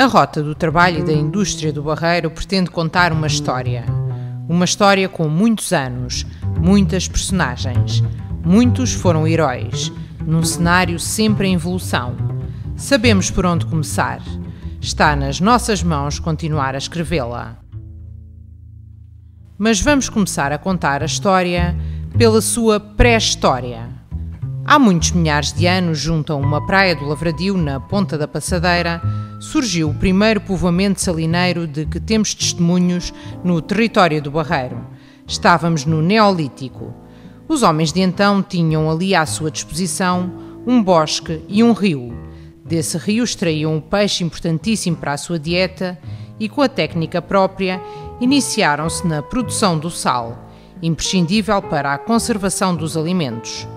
A Rota do Trabalho e da Indústria do Barreiro pretende contar uma história. Uma história com muitos anos, muitas personagens. Muitos foram heróis, num cenário sempre em evolução. Sabemos por onde começar. Está nas nossas mãos continuar a escrevê-la. Mas vamos começar a contar a história pela sua pré-história. Há muitos milhares de anos, junto a uma praia do Lavradio, na Ponta da Passadeira, surgiu o primeiro povoamento salineiro de que temos testemunhos no território do Barreiro. Estávamos no Neolítico. Os homens de então tinham ali à sua disposição um bosque e um rio. Desse rio extraíam um peixe importantíssimo para a sua dieta e, com a técnica própria, iniciaram-se na produção do sal, imprescindível para a conservação dos alimentos.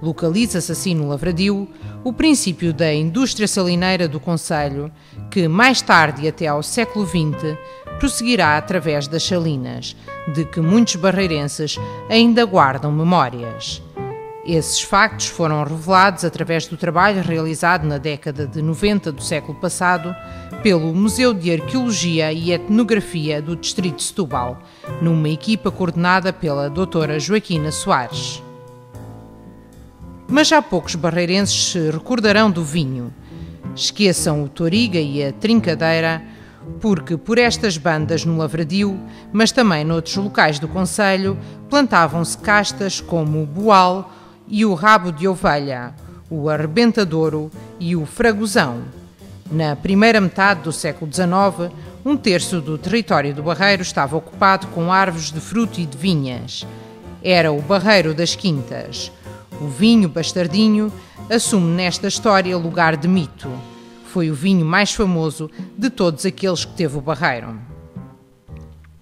Localiza-se assim no Lavradio o princípio da indústria salineira do concelho, que mais tarde e até ao século XX prosseguirá através das salinas, de que muitos barreirenses ainda guardam memórias. Esses factos foram revelados através do trabalho realizado na década de 90 do século passado pelo Museu de Arqueologia e Etnografia do Distrito de Setúbal, numa equipa coordenada pela doutora Joaquina Soares. Mas já poucos barreirenses se recordarão do vinho. Esqueçam o Toriga e a Trincadeira, porque por estas bandas no Lavradio, mas também noutros locais do concelho, plantavam-se castas como o Boal e o Rabo de Ovelha, o Arrebentadouro e o Fragozão. Na primeira metade do século XIX, um terço do território do Barreiro estava ocupado com árvores de fruto e de vinhas. Era o Barreiro das Quintas. O vinho bastardinho assume nesta história lugar de mito. Foi o vinho mais famoso de todos aqueles que teve o Barreiro.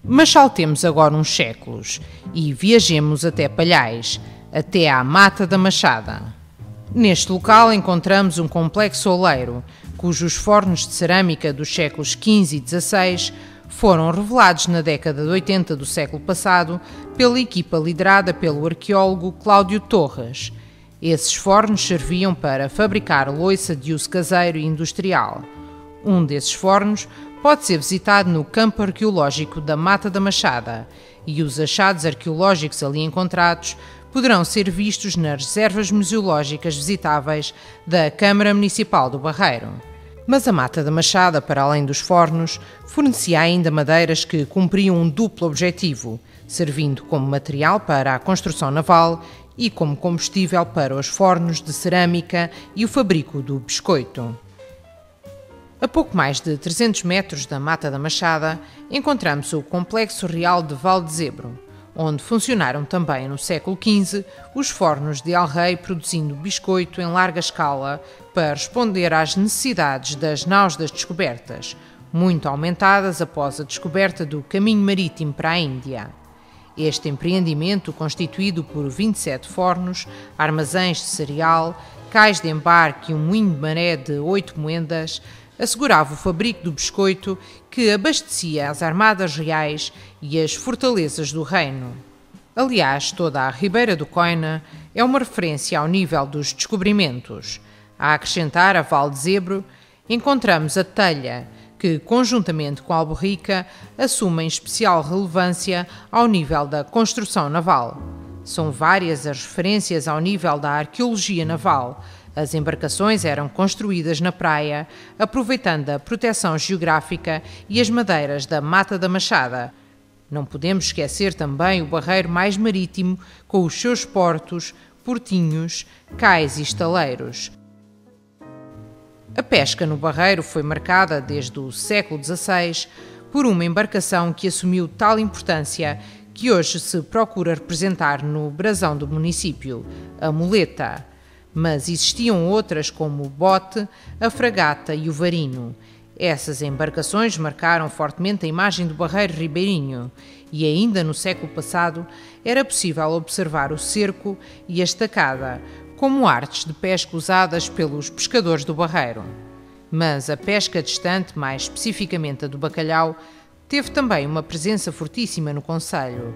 Mas saltemos agora uns séculos e viajemos até Palhais, até à Mata da Machada. Neste local encontramos um complexo oleiro, cujos fornos de cerâmica dos séculos XV e XVI foram revelados na década de 80 do século passado pela equipa liderada pelo arqueólogo Cláudio Torres. Esses fornos serviam para fabricar louça de uso caseiro e industrial. Um desses fornos pode ser visitado no campo arqueológico da Mata da Machada e os achados arqueológicos ali encontrados poderão ser vistos nas reservas museológicas visitáveis da Câmara Municipal do Barreiro. Mas a Mata da Machada, para além dos fornos, fornecia ainda madeiras que cumpriam um duplo objetivo, servindo como material para a construção naval e como combustível para os fornos de cerâmica e o fabrico do biscoito. A pouco mais de 300 metros da Mata da Machada, encontramos o Complexo Real de Valdezebro, onde funcionaram também no século XV os fornos de El Rei produzindo biscoito em larga escala para responder às necessidades das naus das descobertas, muito aumentadas após a descoberta do caminho marítimo para a Índia. Este empreendimento, constituído por 27 fornos, armazéns de cereal, cais de embarque e um moinho de maré de 8 moendas, assegurava o fabrico do biscoito que abastecia as armadas reais e as fortalezas do reino. Aliás, toda a Ribeira do Coina é uma referência ao nível dos descobrimentos. A acrescentar a Valdezebro, encontramos a Telha, que, conjuntamente com a Alborrica, assumem especial relevância ao nível da construção naval. São várias as referências ao nível da arqueologia naval. As embarcações eram construídas na praia, aproveitando a proteção geográfica e as madeiras da Mata da Machada. Não podemos esquecer também o Barreiro mais marítimo, com os seus portos, portinhos, cais e estaleiros. A pesca no Barreiro foi marcada desde o século XVI por uma embarcação que assumiu tal importância que hoje se procura representar no brasão do município, a muleta. Mas existiam outras como o bote, a fragata e o varino. Essas embarcações marcaram fortemente a imagem do Barreiro ribeirinho e ainda no século passado era possível observar o cerco e a estacada como artes de pesca usadas pelos pescadores do Barreiro. Mas a pesca distante, mais especificamente a do bacalhau, teve também uma presença fortíssima no concelho.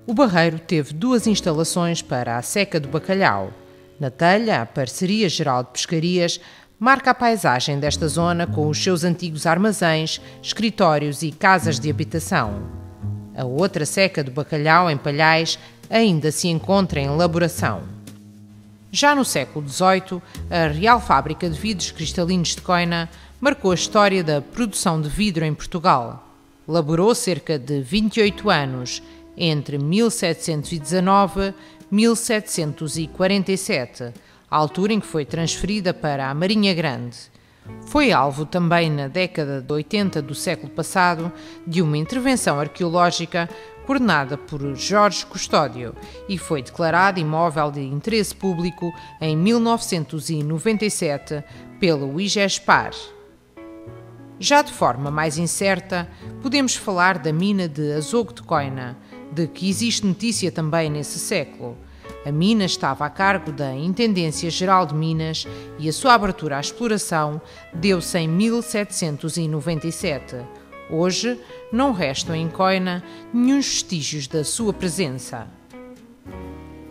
O Barreiro teve 2 instalações para a seca do bacalhau. Na Telha, a Parceria Geral de Pescarias marca a paisagem desta zona com os seus antigos armazéns, escritórios e casas de habitação. A outra seca do bacalhau, em Palhais, ainda se encontra em elaboração. Já no século XVIII, a Real Fábrica de Vidros Cristalinos de Coina marcou a história da produção de vidro em Portugal. Laborou cerca de 28 anos, entre 1719 e 1747, a altura em que foi transferida para a Marinha Grande. Foi alvo também na década de 80 do século passado de uma intervenção arqueológica coordenada por Jorge Custódio e foi declarado imóvel de interesse público em 1997 pelo IGESPAR. Já de forma mais incerta, podemos falar da mina de Azogo de Coina, de que existe notícia também nesse século. A mina estava a cargo da Intendência Geral de Minas e a sua abertura à exploração deu-se em 1797. Hoje, não restam em Coina nenhum vestígios da sua presença.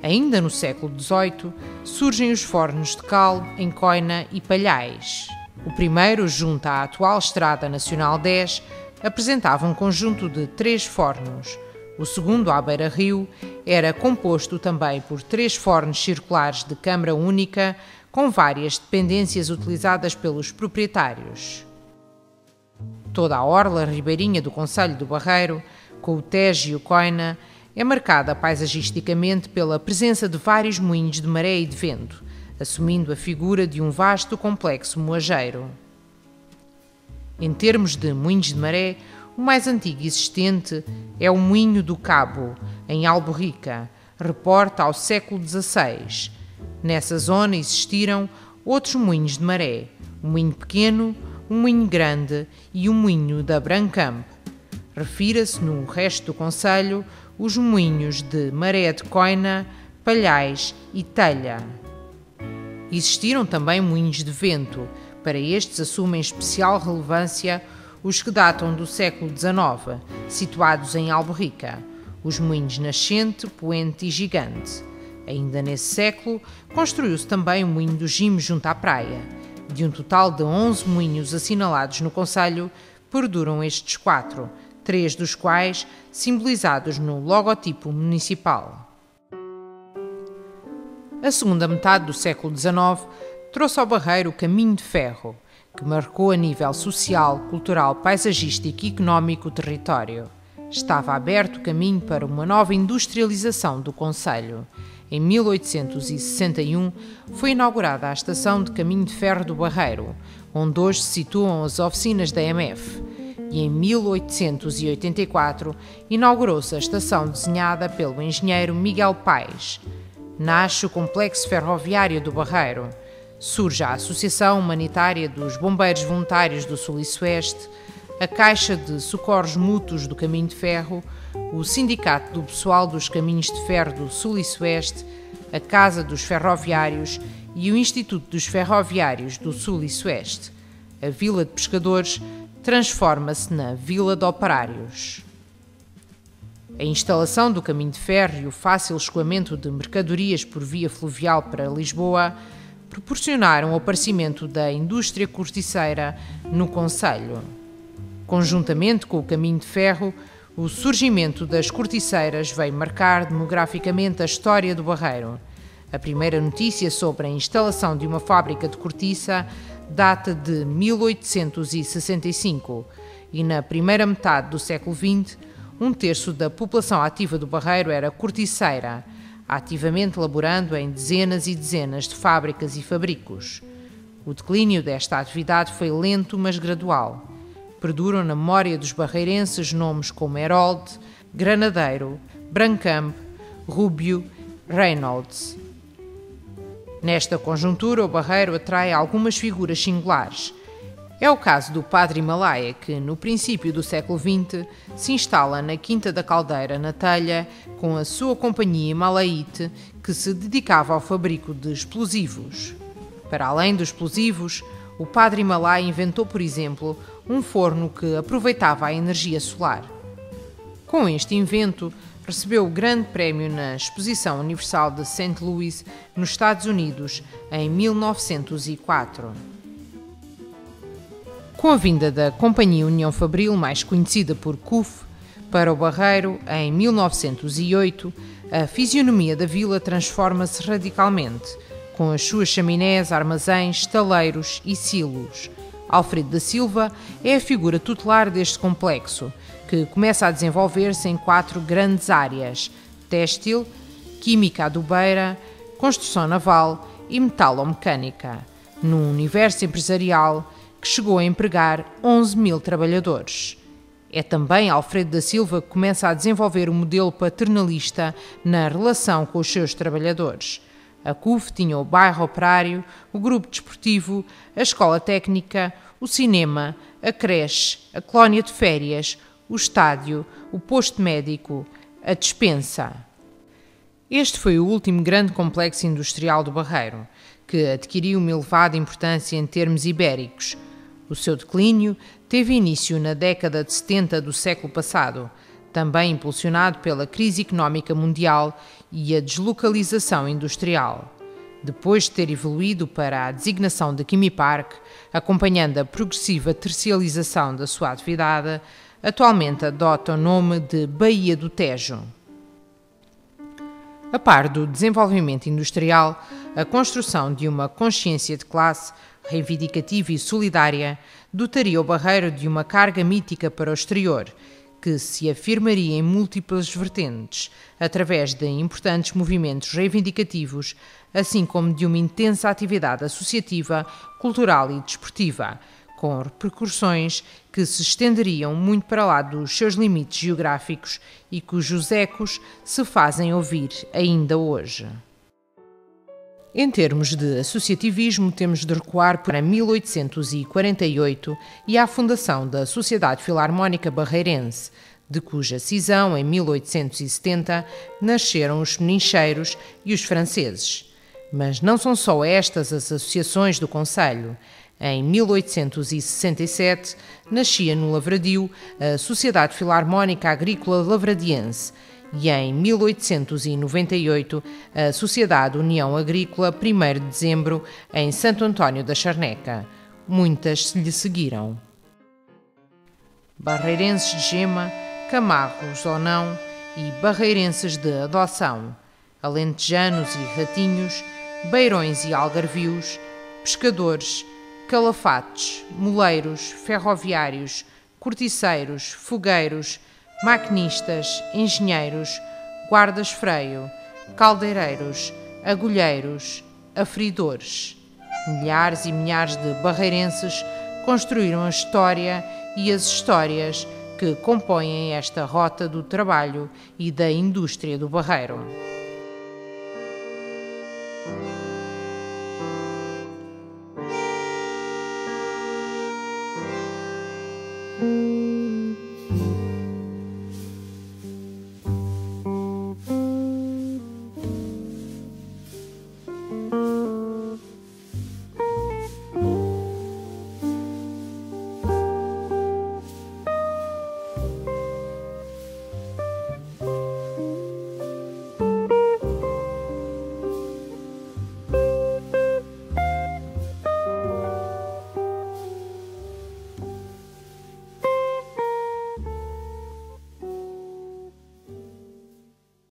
Ainda no século XVIII, surgem os fornos de cal em Coina e Palhais. O primeiro, junto à atual Estrada Nacional 10, apresentava um conjunto de 3 fornos. O segundo, à beira-rio, era composto também por 3 fornos circulares de câmara única, com várias dependências utilizadas pelos proprietários. Toda a orla ribeirinha do concelho do Barreiro, com o Tejo e o Coina, é marcada paisagisticamente pela presença de vários moinhos de maré e de vento, assumindo a figura de um vasto complexo moageiro. Em termos de moinhos de maré, o mais antigo existente é o Moinho do Cabo, em Alborrica, reporta ao século XVI. Nessa zona existiram outros moinhos de maré, um moinho pequeno, um moinho grande e um moinho da Brancamp. Refira-se no resto do concelho os moinhos de Maré de Coina, Palhais e Telha. Existiram também moinhos de vento. Para estes assumem especial relevância os que datam do século XIX, situados em Alborrica, os moinhos Nascente, Poente e Gigante. Ainda nesse século, construiu-se também o moinho do Gimo junto à praia. De um total de 11 moinhos assinalados no concelho, perduram estes 4, 3 dos quais simbolizados no logotipo municipal. A segunda metade do século XIX trouxe ao Barreiro o caminho de ferro, que marcou a nível social, cultural, paisagístico e económico o território. Estava aberto o caminho para uma nova industrialização do concelho. Em 1861 foi inaugurada a estação de caminho de ferro do Barreiro, onde hoje se situam as oficinas da MF. E em 1884 inaugurou-se a estação desenhada pelo engenheiro Miguel Paes. Nasce o Complexo Ferroviário do Barreiro. Surge a Associação Humanitária dos Bombeiros Voluntários do Sul e Sueste, a Caixa de Socorros Mútuos do Caminho de Ferro, o Sindicato do Pessoal dos Caminhos de Ferro do Sul e Sueste, a Casa dos Ferroviários e o Instituto dos Ferroviários do Sul e Sueste. A Vila de Pescadores transforma-se na Vila de Operários. A instalação do caminho de ferro e o fácil escoamento de mercadorias por via fluvial para Lisboa proporcionaram o aparecimento da indústria corticeira no concelho. Conjuntamente com o caminho de ferro, o surgimento das corticeiras veio marcar demograficamente a história do Barreiro. A primeira notícia sobre a instalação de uma fábrica de cortiça data de 1865 e na primeira metade do século XX, 1/3 da população ativa do Barreiro era corticeira, ativamente laborando em dezenas e dezenas de fábricas e fabricos. O declínio desta atividade foi lento, mas gradual. Perduram na memória dos barreirenses nomes como Herold, Granadeiro, Brancamp, Rúbio, Reynolds. Nesta conjuntura, o Barreiro atrai algumas figuras singulares. É o caso do Padre Himalaia, que, no princípio do século XX, se instala na Quinta da Caldeira, na Telha, com a sua companhia Himalaite, que se dedicava ao fabrico de explosivos. Para além dos explosivos, o Padre Himalaia inventou, por exemplo, um forno que aproveitava a energia solar. Com este invento, recebeu o Grande Prémio na Exposição Universal de St. Louis, nos Estados Unidos, em 1904. Com a vinda da Companhia União Fabril, mais conhecida por CUF, para o Barreiro, em 1908, a fisionomia da vila transforma-se radicalmente, com as suas chaminés, armazéns, estaleiros e silos. Alfredo da Silva é a figura tutelar deste complexo, que começa a desenvolver-se em 4 grandes áreas: têxtil, química adubeira, construção naval e metalomecânica, num universo empresarial que chegou a empregar 11.000 trabalhadores. É também Alfredo da Silva que começa a desenvolver o modelo paternalista na relação com os seus trabalhadores. A CUF tinha o bairro operário, o grupo desportivo, a escola técnica, o cinema, a creche, a colónia de férias, o estádio, o posto médico, a despensa. Este foi o último grande complexo industrial do Barreiro, que adquiriu uma elevada importância em termos ibéricos. O seu declínio teve início na década de 70 do século passado, também impulsionado pela crise económica mundial e a deslocalização industrial. Depois de ter evoluído para a designação de Quimipark, acompanhando a progressiva tercialização da sua atividade, atualmente adota o nome de Baía do Tejo. A par do desenvolvimento industrial, a construção de uma consciência de classe reivindicativa e solidária dotaria o Barreiro de uma carga mítica para o exterior, que se afirmaria em múltiplas vertentes, através de importantes movimentos reivindicativos, assim como de uma intensa atividade associativa, cultural e desportiva, com repercussões que se estenderiam muito para lá dos seus limites geográficos e cujos ecos se fazem ouvir ainda hoje. Em termos de associativismo, temos de recuar para 1848 e à fundação da Sociedade Filarmónica Barreirense, de cuja cisão, em 1870, nasceram os penincheiros e os franceses. Mas não são só estas as associações do concelho. Em 1867, nascia no Lavradio a Sociedade Filarmónica Agrícola Lavradiense e em 1898 a Sociedade União Agrícola 1º de Dezembro em Santo António da Charneca. Muitas lhe seguiram. Barreirenses de gema, camarros ou não e barreirenses de adoção, alentejanos e ratinhos, beirões e algarvios, pescadores, calafates, moleiros, ferroviários, corticeiros, fogueiros, maquinistas, engenheiros, guardas-freio, caldeireiros, agulheiros, aferidores. Milhares e milhares de barreirenses construíram a história e as histórias que compõem esta rota do trabalho e da indústria do Barreiro.